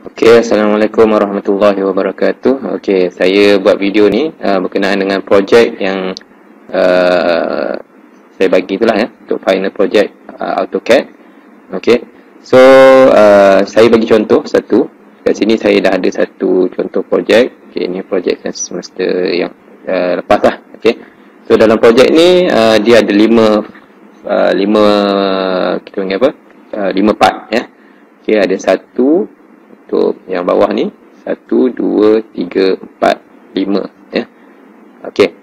Okey, Assalamualaikum warahmatullahi wabarakatuh. Okey, saya buat video ni berkenaan dengan projek yang saya bagi itulah ya, untuk final project AutoCAD. Okey. So, saya bagi contoh satu. Kat sini saya dah ada satu contoh projek. Okey, ini projek semester yang lepas lah. Okey. So, dalam projek ni dia ada lima kita panggil apa? 5 part ya. Okey, ada satu untuk yang bawah ni 1, 2, 3, 4, 5 ya. Okey.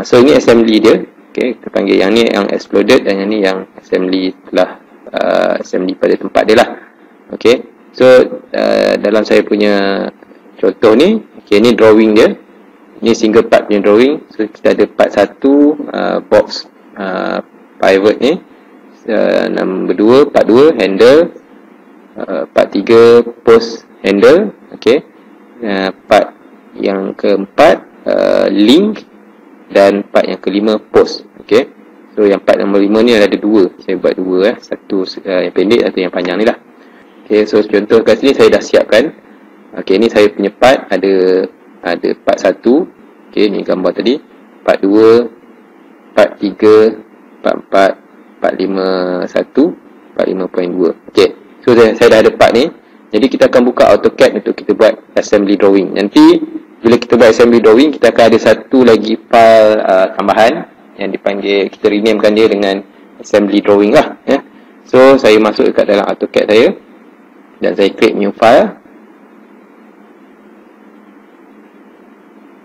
So ini assembly dia. Okey, kita panggil yang ni yang exploded dan yang ni yang assembly telah assembly pada tempat dia lah. Okey. So dalam saya punya contoh ni, okey, ni drawing dia. Ni single part punya drawing. So kita ada part 1 box pivot ni. Number 2, part 2 handle. Part 3 post handle. Okey. Part yang keempat link, dan part yang kelima post. Okey. So yang part nombor 5 ni ada 2. Saya buat 2 satu yang pendek, satu yang panjang ni lah. Okey, so contoh kat sini saya dah siapkan. Okey, ni saya punya part ada part 1. Okey, ni gambar tadi. Part 2, part 3, part 4, part 5 1, part 5.2. Okey. So saya dah ada part ni. Jadi kita akan buka AutoCAD untuk kita buat assembly drawing. Nanti bila kita buat assembly drawing, kita akan ada satu lagi file tambahan yang dipanggil, kita renamekan dia dengan assembly drawing lah ya. So saya masuk dekat dalam AutoCAD saya dan saya create new file.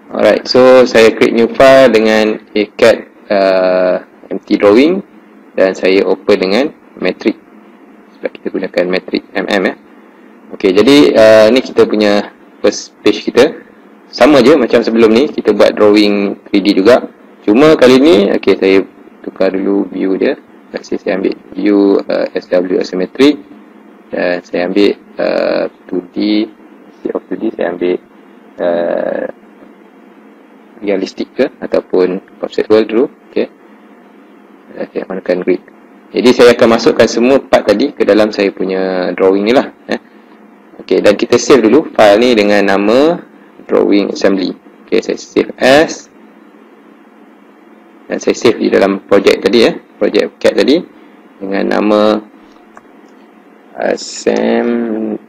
Alright, so saya create new file dengan AutoCAD empty drawing dan saya open dengan matrix. Kita gunakan matrix ya. Okey, jadi ni kita punya first page kita. Sama je macam sebelum ni, kita buat drawing 3D juga. Cuma kali ni, okey, saya tukar dulu view dia. Saya ambil view SW asymmetric dan saya ambil 2D. Instead of 2D, saya ambil realistic ke ataupun conceptual dulu. Okey. Saya gunakan grid. Jadi saya akan masukkan semua part tadi ke dalam saya punya drawing ni lah. Okey, dan kita save dulu file ni dengan nama drawing assembly. Okey, saya save as. Dan saya save di dalam projek tadi projek CAD tadi dengan nama assembly.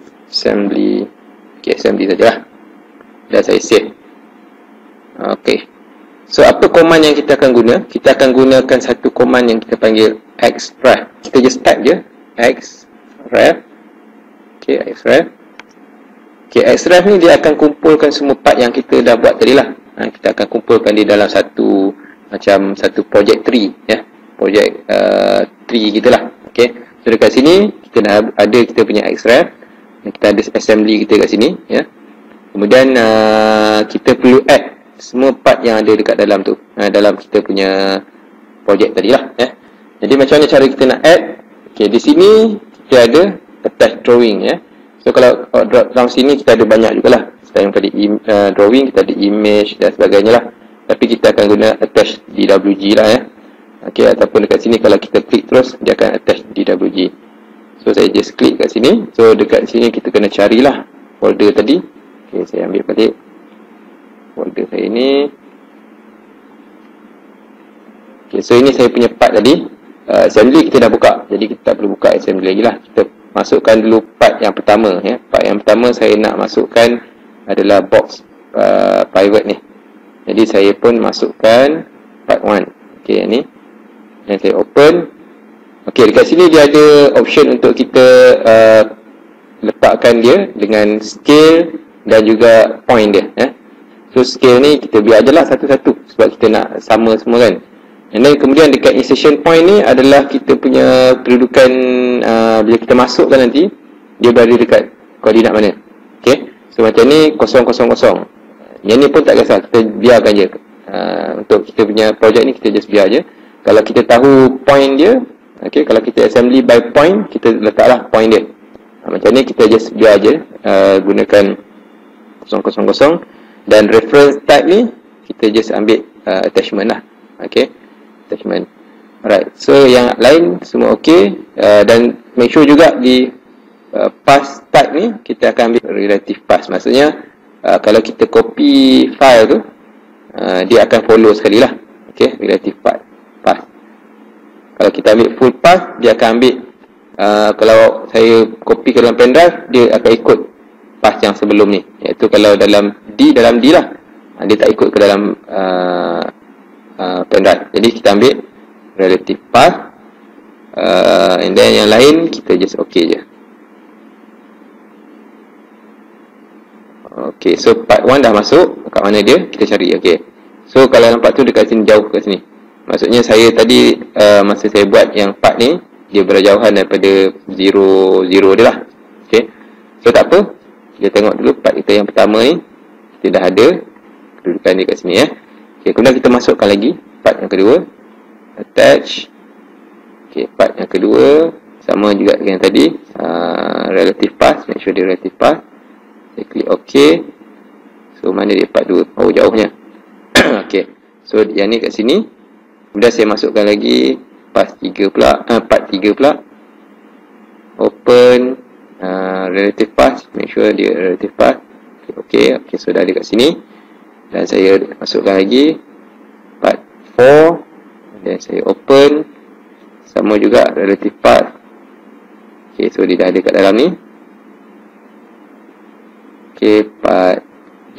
Okey, assembly sajalah. Dan saya save. Okey. So apa command yang kita akan guna? Kita akan gunakan satu command yang kita panggil xref. Kita just type je xref. Okey, xref. Okey, xref ni dia akan kumpulkan semua part yang kita dah buat tadi lah. Kita akan kumpulkan dia dalam satu macam satu project tree ya. Project tree kita lah. Okey. So dekat sini kita dah ada kita punya xref. Kita ada assembly kita kat sini ya. Kemudian kita perlu add semua part yang ada dekat dalam tu, dalam kita punya projek tadi lah ya. Jadi macam mana cara kita nak add? Okey, di sini kita ada attach drawing ya. So kalau drop down sini kita ada banyak jugalah. Selain pada drawing, kita ada image dan sebagainya lah. Tapi kita akan guna attach DWG lah ya. Okey, ataupun dekat sini kalau kita klik terus, dia akan attach DWG. So saya just klik kat sini. So dekat sini kita kena carilah folder tadi. Okey, saya ambil balik folder saya ni. Okay, so ini saya punya part tadi. Assembly kita dah buka, jadi kita tak perlu buka assembly lagi lah. Kita masukkan dulu part yang pertama ya. Part yang pertama saya nak masukkan adalah box pivot ni. Jadi saya pun masukkan part 1. Okay, ni. Dan saya open. Okay, dekat sini dia ada option untuk kita letakkan dia dengan scale dan juga point dia ya. So scale ni kita biar je lah satu-satu sebab kita nak sama semua kan. And then kemudian dekat insertion point ni adalah kita punya kedudukan bila kita masukkan nanti dia berada dekat koordinat mana. Okay. So macam ni 000. Yang ni pun tak kisah, kita biarkan je. Untuk kita punya projek ni kita just biar je. Kalau kita tahu point dia, okay, kalau kita assembly by point, kita letaklah point dia. Macam ni kita just biar je, gunakan 000. Dan reference type ni kita just ambil attachment lah. Okay, attachment. Alright, so yang lain semua okay. Dan make sure juga di pass part ni kita akan ambil relative path. Maksudnya kalau kita copy file tu, dia akan follow sekali lah. Okay, relative path. Kalau kita ambil full path, dia akan ambil kalau saya copy ke dalam pendrive, dia akan ikut path yang sebelum ni, iaitu kalau dalam D lah, dia tak ikut ke dalam pendrive. Jadi kita ambil relative path, and then yang lain kita just okay je. Okay, so part 1 dah masuk. Kat mana dia? Kita cari. Okay, so kalau nampak tu dekat sini, jauh kat sini. Maksudnya saya tadi masa saya buat yang part ni, dia berjauhan daripada 0 dia lah. Okay, so tak apa, kita tengok dulu part kita yang pertama ni, kita dah ada kedudukan dia kat sini. Okay, kemudian kita masukkan lagi part yang kedua, attach. Okay, part yang kedua sama juga dengan yang tadi, relative path. Make sure dia relative path. Saya klik OK. So mana dia part 2? Oh, jauhnya. Okay, so yang ni kat sini. Kemudian saya masukkan lagi part 3 pula. Open relative path. Make sure dia relative path. Okay, so dah ada kat sini. Dan saya masukkan lagi part 4. Dan saya open. Sama juga relative path. Okay, so dia dah ada kat dalam ni. Okay, part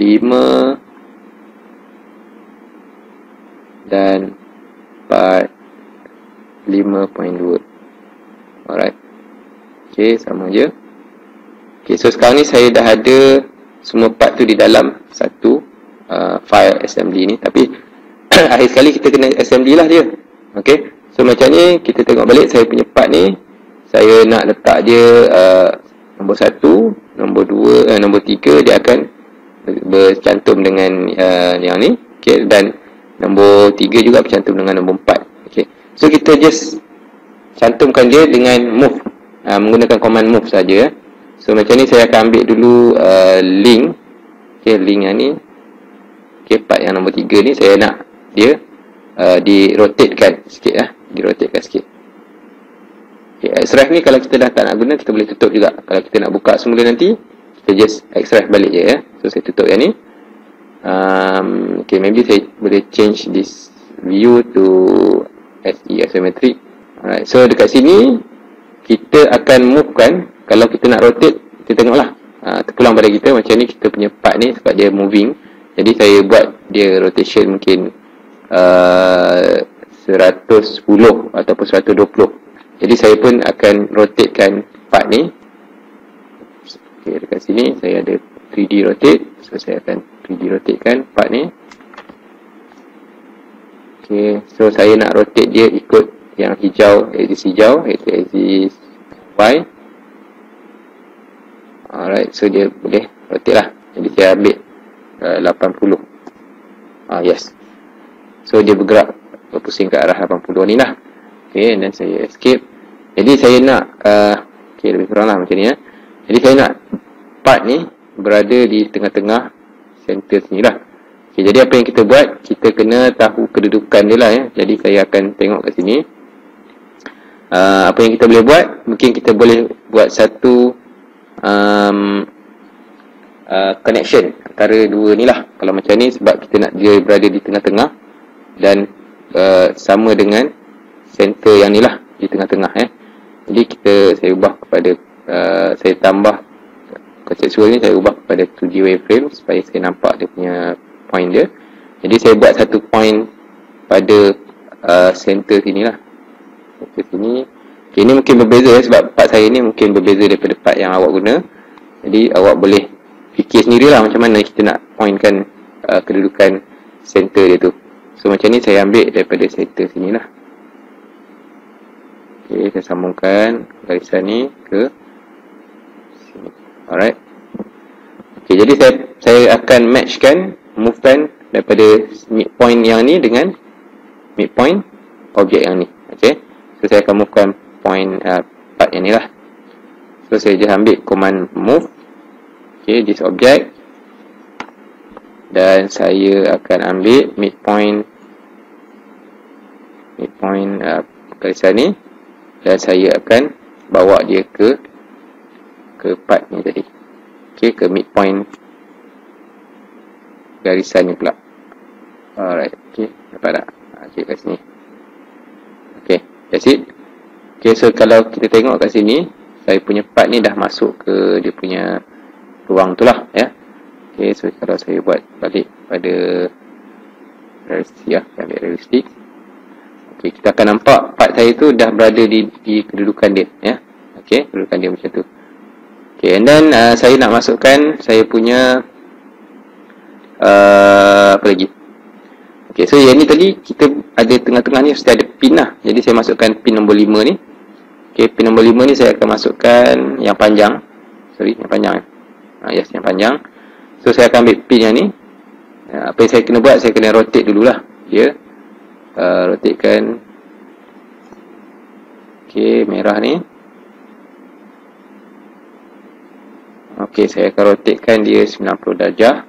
5 dan part 5.2. Alright. Okay, sama je. Okay, so sekarang ni saya dah ada semua part tu di dalam satu file assembly ni. Tapi akhir sekali kita kena assembly lah dia. Okay, so macam ni kita tengok balik saya punya part ni. Saya nak letak dia nombor 1, nombor 2, nombor 3 dia akan bercantum dengan yang ni. Okay, dan nombor 3 juga bercantum dengan nombor 4. Okay, so kita just cantumkan dia dengan move, menggunakan command move saja. So macam ni saya akan ambil dulu link. Okay, link yang ni. Okay, part yang nombor 3 ni saya nak dia di-rotatekan sikit, di-rotatekan sikit. Okay, extract ni kalau kita dah tak nak guna, kita boleh tutup juga. Kalau kita nak buka semula nanti, kita just extract balik je. So saya tutup yang ni. Okay, maybe saya boleh change this view to SE isometric. Alright, so dekat sini kita akan move kan. Kalau kita nak rotate, kita tengoklah terpulang pada kita. Macam ni kita punya part ni sebab dia moving. Jadi saya buat dia rotation mungkin 110 ataupun 120. Jadi saya pun akan rotatekan part ni. Okay, dekat sini saya ada 3D rotate. So saya akan 3D rotatekan part ni. Okay, so saya nak rotate dia ikut yang hijau, axis hijau, iaitu axis Y. Alright, so dia boleh rotate lah. Jadi saya ambil 80. Yes. So dia bergerak berpusing ke arah 80 ni lah. Okay, dan saya escape. Jadi saya nak okay, lebih kurang lah macam ni. Jadi saya nak part ni berada di tengah-tengah center sini lah. Okay, jadi apa yang kita buat, kita kena tahu kedudukan dia lah. Jadi saya akan tengok kat sini. Apa yang kita boleh buat, mungkin kita boleh buat satu connection antara dua ni lah. Kalau macam ni, sebab kita nak dia berada di tengah-tengah dan sama dengan center yang ni lah, di tengah-tengah. Jadi saya ubah kepada saya tambah conceptual ni, saya ubah kepada 2D waveframe supaya saya nampak dia punya point dia. Jadi saya buat satu point pada center sini lah, center sini. Okay, ini mungkin berbeza sebab part saya ni mungkin berbeza daripada part yang awak guna. Jadi awak boleh fikir sendirilah macam mana kita nak pointkan kedudukan center dia tu. So macam ni saya ambil daripada center sini lah. Okay, saya sambungkan garisan ni ke sini. Alright. Okay, jadi saya akan matchkan, movekan daripada midpoint yang ni dengan midpoint objek yang ni. Okay, so saya akan movekan point part yang ni lah. So saya just ambil command move. Okay, this object. Dan saya akan ambil midpoint garisan ni. Dan saya akan bawa dia ke ke part ni tadi. Okay, ke midpoint garisan ni pula. Alright, okay, dapat tak? Okay, kat sini. Okay, that's it. Okay, so kalau kita tengok kat sini, saya punya part ni dah masuk ke dia punya ruang tu lah, ya. Okay, so kalau saya buat balik pada realistik, ya, ambil realistik. Okay, kita akan nampak part saya tu dah berada di kedudukan dia, ya. Okay, kedudukan dia macam tu. Okay, and then saya nak masukkan saya punya apa lagi? Okay, so yang ni tadi kita ada tengah-tengah ni mesti ada pin lah. Jadi saya masukkan pin nombor 5 ni. Okay, pin nombor 5 ni saya akan masukkan yang panjang. Sorry, yang panjang. Yes, yang panjang. So saya akan ambil pin yang ni. Apa yang saya kena buat, saya kena rotate dululah dia. Rotatekan. Okay, merah ni. Okay, saya akan rotatekan dia 90 darjah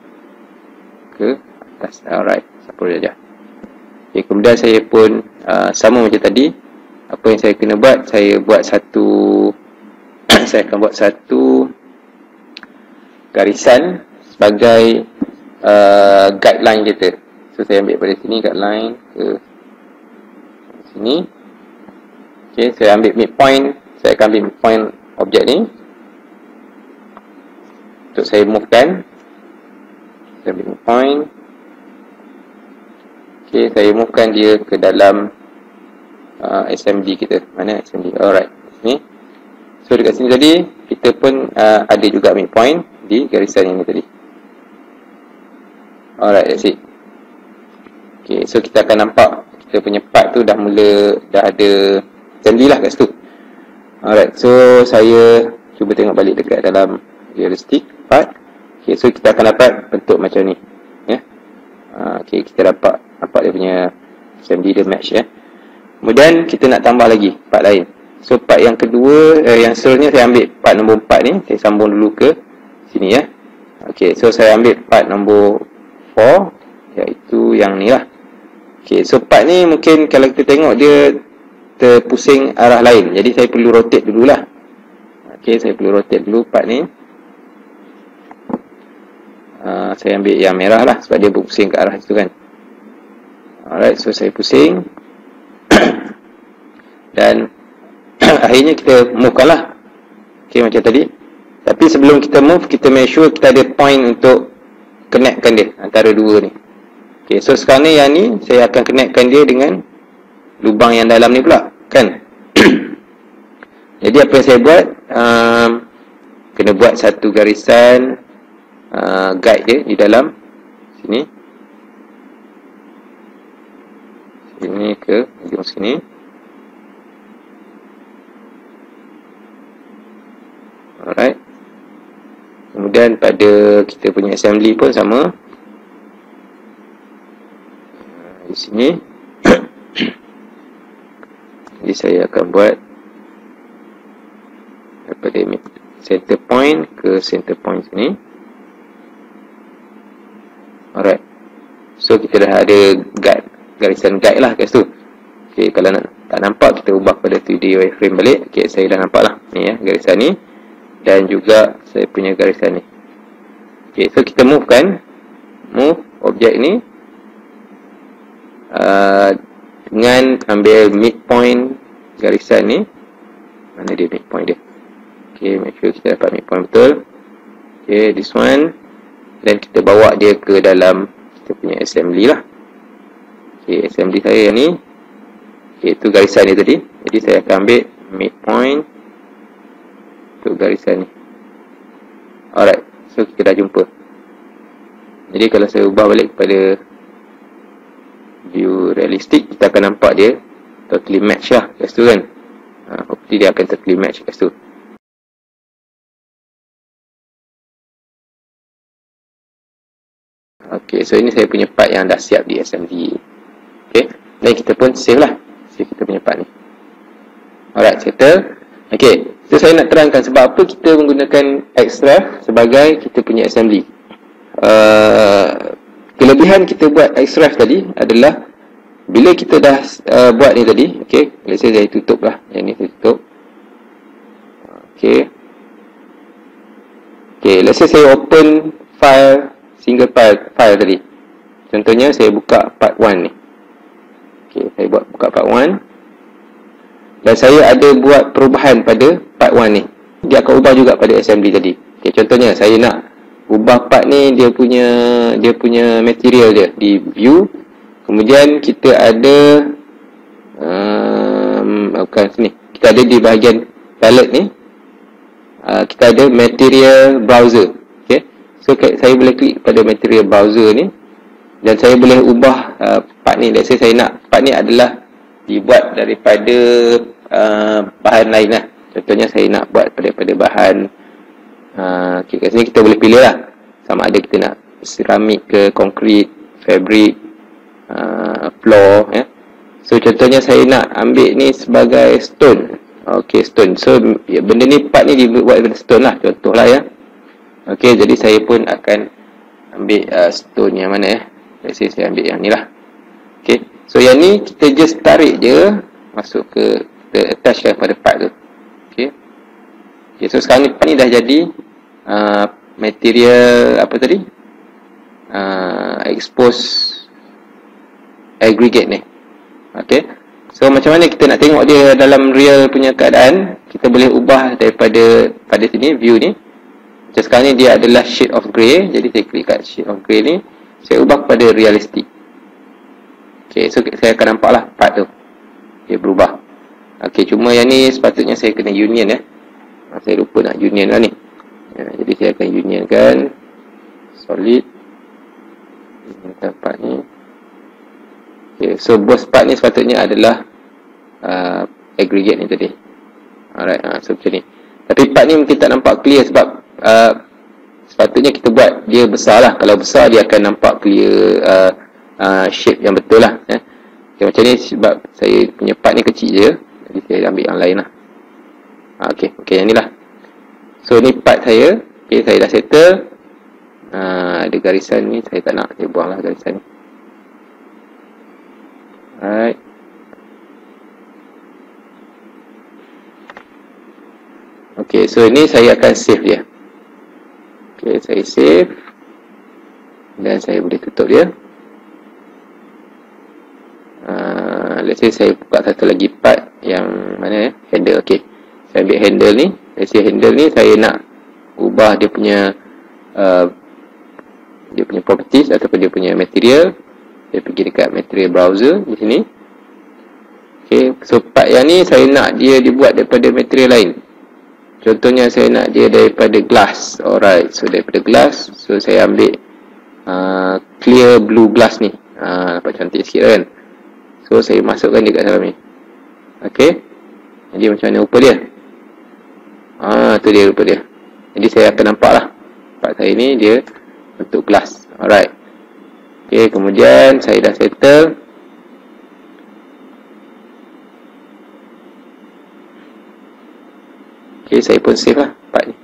ke atas. Alright, 90 darjah. Okay, kemudian saya pun sama macam tadi. Apa yang saya kena buat, saya buat satu saya akan buat satu garisan sebagai guideline kita. So saya ambil pada sini guideline ke sini. Okay, saya ambil midpoint. Saya akan ambil midpoint objek ni untuk saya move kan. Saya ambil midpoint. Okay, saya move kan dia ke dalam SMD kita. Mana SMD? Alright, ni. So dekat sini tadi kita pun ada juga midpoint di garisan ini tadi. Alright, that's it. Okay, so kita akan nampak kita punya part tu dah ada SMD lah kat situ. Alright, so saya cuba tengok balik dekat dalam realistic part. Okay, so kita akan dapat bentuk macam ni, ya. Okay, kita dapat dia punya SMD dia match, ya. Kemudian kita nak tambah lagi part lain. So part yang kedua, yang seterusnya saya ambil part nombor 4 ni, saya sambung dulu ke sini, ya. Okay, so saya ambil part nombor 4, iaitu yang ni lah. Okay, so part ni mungkin kalau kita tengok dia terpusing arah lain, jadi saya perlu rotate dululah. Okay, saya perlu rotate dulu part ni. Saya ambil yang merah lah sebab dia berpusing ke arah itu kan. Alright, so saya pusing. Dan akhirnya kita move kan lah. Okay, macam tadi. Tapi sebelum kita move, kita make sure kita ada point untuk connectkan dia antara dua ni. Okay, so sekarang ni yang ni saya akan connectkan dia dengan lubang yang dalam ni pula, kan? Jadi apa yang saya buat, kena buat satu garisan guide dia di dalam sini. Sini ke ujung sini. Alright. Kemudian pada kita punya assembly pun sama. Di sini. Jadi saya akan buat daripada center point ke center point sini. Alright. So kita dah ada garisan guide lah kat situ. Okay, kalau tak nampak, kita ubah pada 3D wireframe balik. Okay, saya dah nampak lah ni, ya, garisan ni. Dan juga saya punya garisan ni. Okay, so kita move kan. Move objek ni dengan ambil midpoint garisan ni. Mana dia midpoint dia? Okay, make sure kita dapat midpoint betul. Okay, this one. Dan kita bawa dia ke dalam kita punya assembly lah. Okay, assembly saya yang ni. Okay, itu garisan ni tadi. Jadi saya akan ambil midpoint untuk garisan ni. Alright, so kita dah jumpa. Jadi kalau saya ubah balik kepada view realistik, kita akan nampak dia totally match lah kat situ kan. Hopefully dia akan totally match kat situ. Okay, so ini saya punya part yang dah siap di SMD. Okay, dan kita pun save lah. Save kita punya part ni. Alright, settle. Okay, so saya nak terangkan sebab apa kita menggunakan Xref sebagai kita punya assembly. Kelebihan kita buat Xref tadi adalah bila kita dah buat ni tadi, okay, let's say saya tutup lah. Yang ni saya tutup. Okay, Okay, let's say saya open file, single file tadi. Contohnya saya buka part 1 ni. Okay, saya buka part 1. Dan saya ada buat perubahan pada part 1 ni. Dia akan ubah juga pada assembly tadi. Okay, contohnya saya nak ubah part ni, dia punya material dia di view. Kemudian kita ada bukan sini. Kita ada di bahagian palette ni. Kita ada material browser. Okay, so saya boleh klik pada material browser ni dan saya boleh ubah part ni. Let's say saya nak part ni adalah dibuat daripada bahan lain lah. Contohnya saya nak buat daripada bahan okay, kat sini kita boleh pilih lah, sama ada kita nak ceramik ke, konkrit, fabric, floor ya. So contohnya saya nak ambil ni sebagai stone. Okay, stone. So ya, benda ni, part ni dibuat daripada stone lah, contoh lah ya. Okay, jadi saya pun akan ambil stone yang mana ya. Let's say saya ambil yang ni lah. Okay, so yang ni kita just tarik je masuk ke, kita attachkan pada part tu. Okay, so sekarang ni part ni dah jadi material apa tadi, expose aggregate ni. Okay, so macam mana kita nak tengok dia dalam real punya keadaan, kita boleh ubah daripada pada sini view ni. Macam sekarang ni dia adalah shade of grey, jadi saya klik kat shade of grey ni, saya ubah kepada realistic. Okay, so saya akan nampak lah part tu dia berubah. Okay, cuma yang ni sepatutnya saya kena union ya. Saya lupa nak union lah ni ya, jadi saya akan unionkan solid part ni. Okay, so both part ni sepatutnya adalah aggregate ni tadi. Alright, so macam ni. Tapi part ni mungkin tak nampak clear sebab sepatutnya kita buat dia besar lah. Kalau besar dia akan nampak clear shape yang betul lah ya. Okay, macam ni sebab saya punya part ni kecil je, jadi saya ambil yang lain lah. Okay, yang ni lah. So ni part saya. Okay, saya dah settle. Ada garisan ni saya tak nak, saya buang lah garisan ni. Alright. Okay, so ini saya akan save dia. Okay, saya save. Dan saya boleh tutup dia. Let's say saya buka satu lagi part yang mana handle. Okay, saya ambil handle ni. Let's say handle ni saya nak ubah dia punya properties ataupun dia punya material. Saya pergi dekat material browser di sini. Okay, so part yang ni saya nak dia dibuat daripada material lain. Contohnya saya nak dia daripada glass. Alright, so daripada glass, so saya ambil clear blue glass ni. Nampak cantik sikit kan. So saya masukkan dia kat dalam ni. Okay, jadi macam mana rupa dia. Tu dia rupa dia. Jadi saya akan nampak lah part saya ni dia bentuk glass. Alright. Okay, kemudian saya dah settle. Okay, saya pun save lah part ni.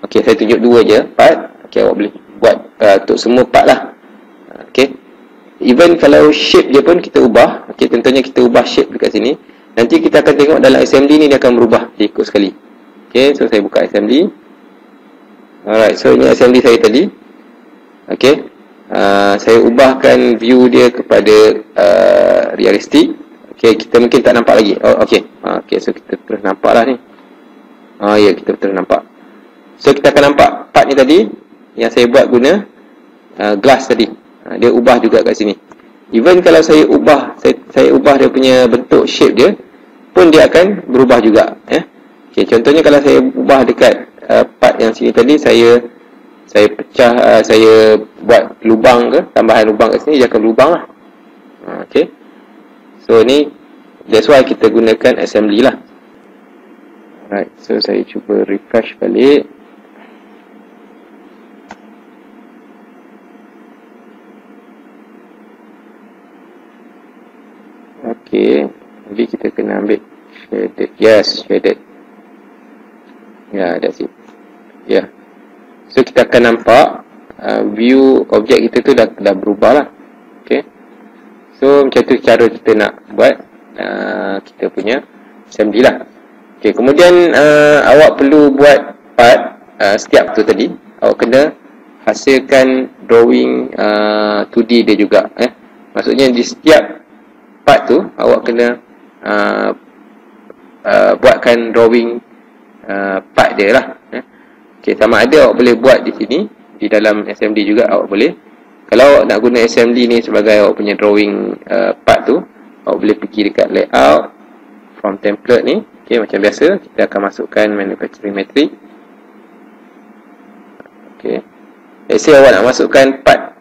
Okay, saya tunjuk dua je part. Okay, awak boleh buat untuk semua part lah. Okay, even kalau shape je pun kita ubah. Okay, contohnya kita ubah shape dekat sini, nanti kita akan tengok dalam assembly ni dia akan berubah, dia ikut sekali. Okay, so saya buka assembly. Alright, so ini assembly saya tadi. Okay, saya ubahkan view dia kepada realistic. Okay, kita mungkin tak nampak lagi. Okay, so kita terus nampak lah ni. Ya, kita terus nampak. So kita akan nampak part ni tadi yang saya buat guna glass tadi. Dia ubah juga kat sini. Even kalau saya ubah dia punya bentuk shape dia pun dia akan berubah juga ya. Okay, contohnya kalau saya ubah dekat part yang sini tadi, saya pecah, saya buat lubang ke, tambahan lubang kat sini, dia akan lubang lah. Okay, so ni that's why kita gunakan assembly lah. Alright, so saya cuba refresh balik. Okay, jadi kita kena ambil shaded. Yes, shaded. That's it. So kita akan nampak view objek kita tu dah berubah lah. Okay, so macam tu cara kita nak buat kita punya assembly lah. Okay, kemudian awak perlu buat part setiap tu tadi awak kena hasilkan drawing 2D dia juga. Maksudnya di setiap part tu awak kena buatkan drawing part dia lah. Okay, sama ada awak boleh buat di sini, di dalam SMD juga awak boleh. Kalau awak nak guna SMD ni sebagai awak punya drawing part tu, awak boleh pergi dekat layout, from template ni. Okay, macam biasa kita akan masukkan manufacturing matrix. Okay, let's say awak nak masukkan part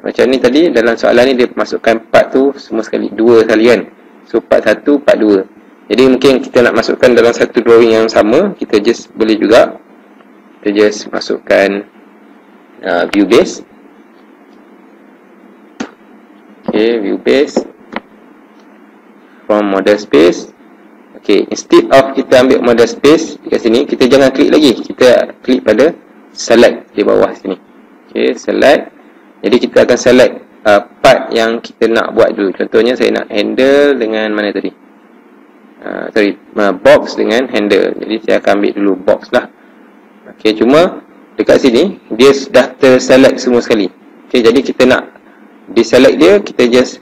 macam ni tadi, dalam soalan ni dia masukkan part tu semua sekali, 2 sekali kan. So part 1, part 2. Jadi mungkin kita nak masukkan dalam satu drawing yang sama, kita just boleh juga, kita just masukkan view base. Okay, view base from model space. Okay, instead of kita ambil model space dekat sini, kita jangan klik lagi, kita klik pada select di bawah sini. Okay, select. Jadi kita akan select part yang kita nak buat dulu. Contohnya saya nak handle dengan mana tadi? Box dengan handle. Jadi saya akan ambil dulu box lah. Okay, cuma dekat sini dia dah terselect semua sekali. Okay, jadi kita nak deselect dia, kita just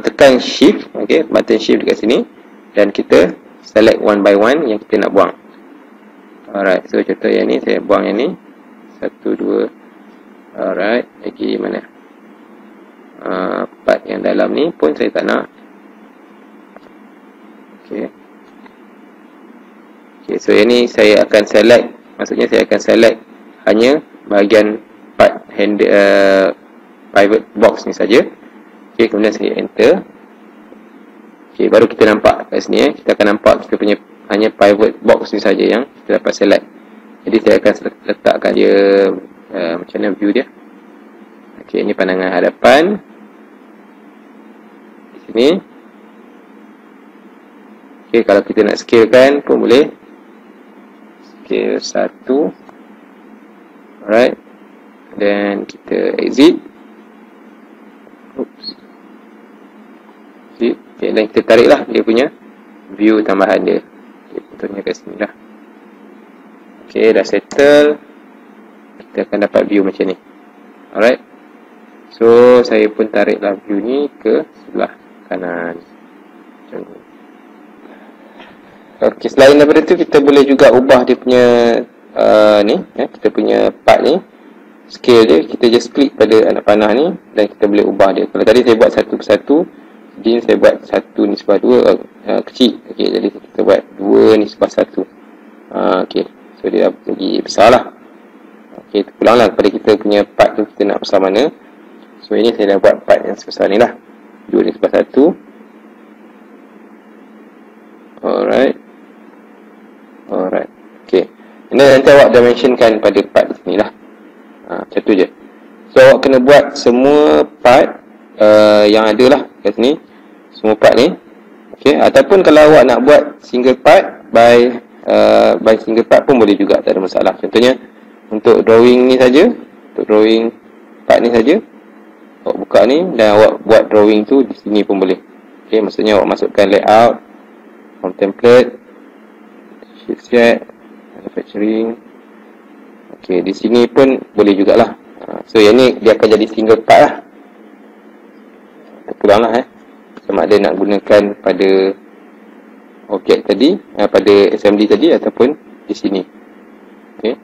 tekan shift, okay, button shift dekat sini, dan kita select one by one yang kita nak buang. Alright, so contoh yang ni saya buang yang ni 1, 2. Alright, lagi mana? Part yang dalam ni pun saya tak nak. Okay. Okay, so yang ni saya akan select. Maksudnya saya akan select hanya bahagian part handle private box ni saja. Okay, kemudian saya enter. Okay, baru kita nampak kat sini kita akan nampak kita punya hanya private box ni saja yang kita dapat select. Jadi saya akan letakkan dia macam mana view dia. Okay, ini pandangan hadapan di sini. Okay, kalau kita nak scalekan pun boleh, scale 1. Alright, dan kita exit. Oops. Exit. Okay, dan kita tarik lah dia punya view tambahan dia. Okay, contohnya kat sini lah. Okay, dah settle. Kita akan dapat view macam ni. Alright, so saya pun tariklah view ni ke sebelah kanan macam ni. Okay, selain daripada tu kita boleh juga ubah dia punya kita punya part ni, scale dia. Kita just klik pada anak panah ni dan kita boleh ubah dia. Kalau tadi saya buat satu persatu, jadi saya buat 1:2 kecil. Okay, jadi kita buat 2:1. Okay, so dia dah lagi besar lah. Okay, pulanglah kepada kita punya part tu, kita nak besar mana. So ini saya dah buat part yang sebesar ni lah, 2:1. Alright. Alright. Okay, nanti awak dimensionkan pada part di sini lah. Macam tu je. So awak kena buat semua part yang ada lah kat sini, semua part ni. Okay, ataupun kalau awak nak buat single part by single part pun boleh juga, tak ada masalah. Contohnya untuk drawing ni saja, untuk drawing part ni saja, awak buka ni dan awak buat drawing tu di sini pun boleh. Okay, maksudnya awak masukkan layout, from template, shift set, manufacturing. Okay, di sini pun boleh jugalah. So yang ni dia akan jadi single part lah. Terpulang lah sama ada nak gunakan pada objek tadi, pada SMD tadi, ataupun di sini. Okay,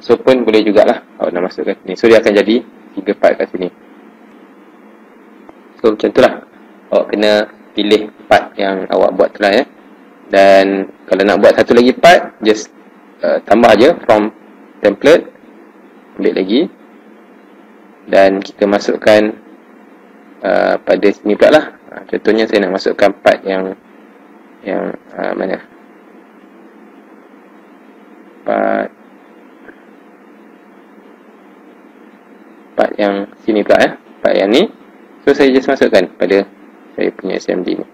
so pun boleh jugalah awak nak masukkan ni. So dia akan jadi 3 part kat sini. So macam tu lah, awak kena pilih part yang awak buat tu lah Dan kalau nak buat satu lagi part, just tambah je from template, ambil lagi, dan kita masukkan pada sini pula lah. Contohnya saya nak masukkan part yang mana, part yang sini pula part yang ni. So saya just masukkan pada saya punya SMD ni.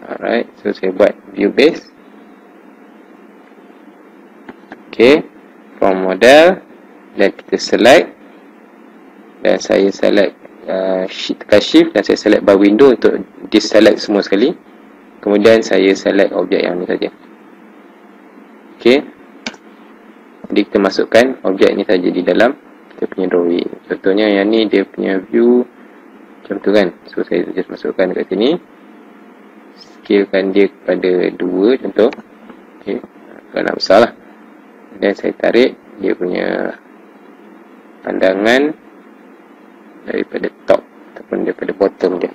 Alright, so saya buat view base. Okay, from model, dan kita select, dan saya select tekan shift dan saya select by window untuk deselect semua sekali. Kemudian saya select objek yang ni saja. Okey. Jadi kita masukkan objek ni saja di dalam kita punya drawing. Contohnya yang ni dia punya view macam tu kan. So saya just masukkan dekat sini. Scalekan dia kepada 2 contoh. Okey. Kalau nak besar lah. Dan saya tarik dia punya pandangan daripada top ataupun daripada bottom dia.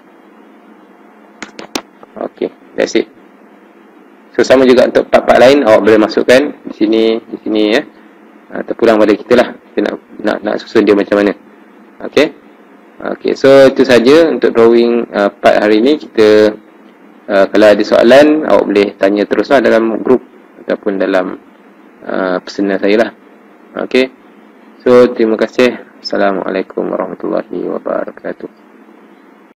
Okey, that's it. So sama juga untuk part-part lain awak boleh masukkan di sini ya. Terpulang pada kita lah. Kita nak susun dia macam mana. Okey. Okey, so itu saja untuk drawing part hari ini. Kita kalau ada soalan awak boleh tanya teruslah dalam grup ataupun dalam personal saya lah. Okey. So terima kasih. Assalamualaikum warahmatullahi wabarakatuh.